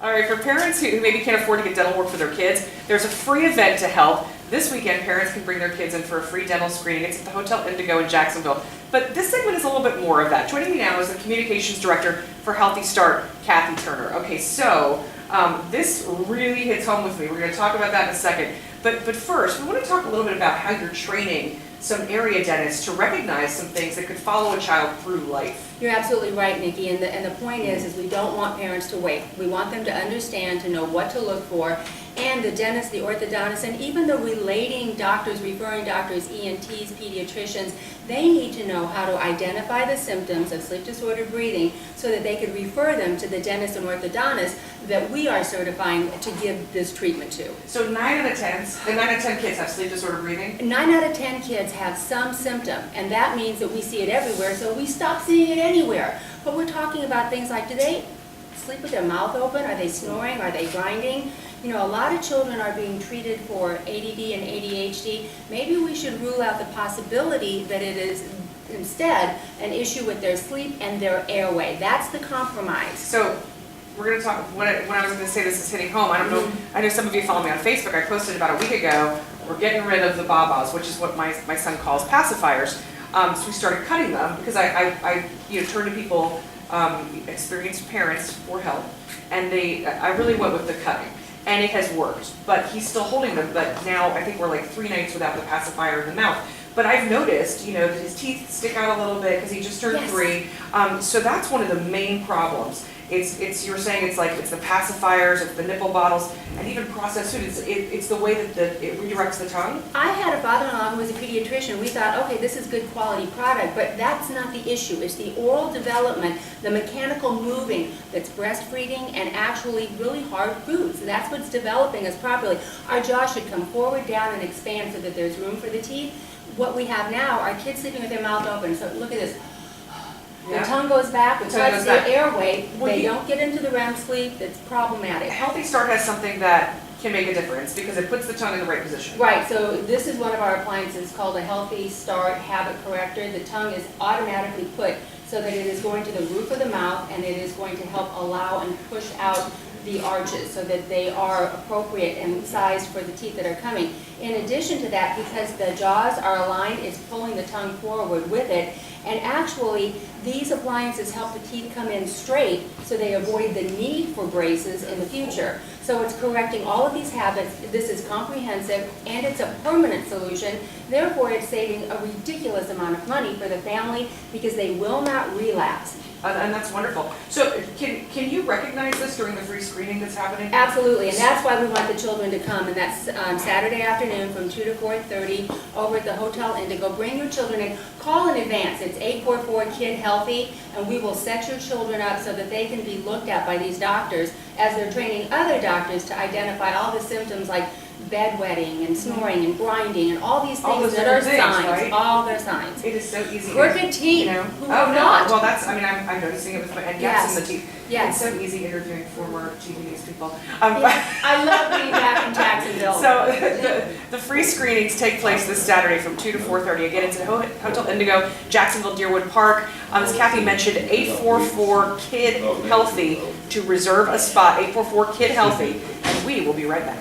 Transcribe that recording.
All right, for parents who maybe can't afford to get dental work for their kids, there's a free event to help. This weekend, parents can bring their kids in for a free dental screening. It's at the Hotel Indigo in Jacksonville. But this segment is a little bit more of that. Joining me now is the Communications Director for HealthyStart, Kathy Turner. Okay, so this really hits home with me. We're going to talk about that in a second. But first, we want to talk a little bit about how you're training some area dentists to recognize some things that could follow a child through life. You're absolutely right, Nikki, and the point is we don't want parents to wait. We want them to understand, to know what to look for, and the dentist, the orthodontist, and even the relating doctors, referring doctors, ENTs, pediatricians, they need to know how to identify the symptoms of sleep-disordered breathing so that they could refer them to the dentist and orthodontist that we are certifying to give this treatment to. So 9 out of 10 kids have sleep-disordered breathing? 9 out of 10 kids have some symptom, and that means that we see it everywhere, so we stop seeing it anywhere. But we're talking about things like, do they sleep with their mouth open? Are they snoring? Are they grinding? You know, a lot of children are being treated for ADD and ADHD. Maybe we should rule out the possibility that it is instead an issue with their sleep and their airway. That's the compromise. So we're going to talk, when I was going to say this is hitting home, I don't know, I know some of you follow me on Facebook. I posted about a week ago, we're getting rid of the babas, which is what my son calls pacifiers. So we started cutting them because I turn to people, experienced parents for help, and I really went with the cutting. And it has worked, but he's still holding them, but now I think we're like 3 nights without the pacifier in the mouth. But I've noticed, that his teeth stick out a little bit because he just turned 3. So that's one of the main problems. You're saying it's the pacifiers, it's the nipple bottles, and even processed food. It's the way that it redirects the tongue. I had a father-in-law who was a pediatrician. We thought, okay, this is good quality product, but that's not the issue. It's the oral development, the mechanical moving that's breastfeeding and actually really hard foods. That's what's developing us properly. Our jaw should come forward, down, and expand so that there's room for the teeth. What we have now are kids sleeping with their mouth open. So look at this. The tongue goes back, which cuts the airway. They don't get into the REM sleep. It's problematic. HealthyStart has something that can make a difference because it puts the tongue in the right position. Right, so this is one of our appliances called a HealthyStart Habit Corrector. The tongue is automatically put so that it is going to the roof of the mouth, and it is going to help allow and push out the arches so that they are appropriate and sized for the teeth that are coming. In addition to that, because the jaws are aligned, it's pulling the tongue forward with it. And actually, these appliances help the teeth come in straight so they avoid the need for braces in the future. So it's correcting all of these habits. This is comprehensive and it's a permanent solution. Therefore, it's saving a ridiculous amount of money for the family because they will not relapse. And that's wonderful. So can you recognize this during the free screening that's happening? Absolutely, and that's why we want the children to come, and that's Saturday afternoon from 2 to 4:30 over at the Hotel Indigo. Bring your children in. Call in advance. It's 844-KID-HEALTHY, and we will set your children up so that they can be looked at by these doctors as they're training other doctors to identify all the symptoms like bedwetting and snoring and grinding and all these things that are signs, right? All their signs. It is so easy. Crooked teeth. Who would not? Well, I'm noticing it with my gaps in the teeth. Yes. It's so easy interviewing former TV news people. I love being back in Jacksonville. So the free screenings take place this Saturday from 2 to 4:30. Again, it's at Hotel Indigo, Jacksonville, Deerwood Park. As Kathy mentioned, 844-KID-HEALTHY to reserve a spot. 844-KID-HEALTHY, and we will be right back.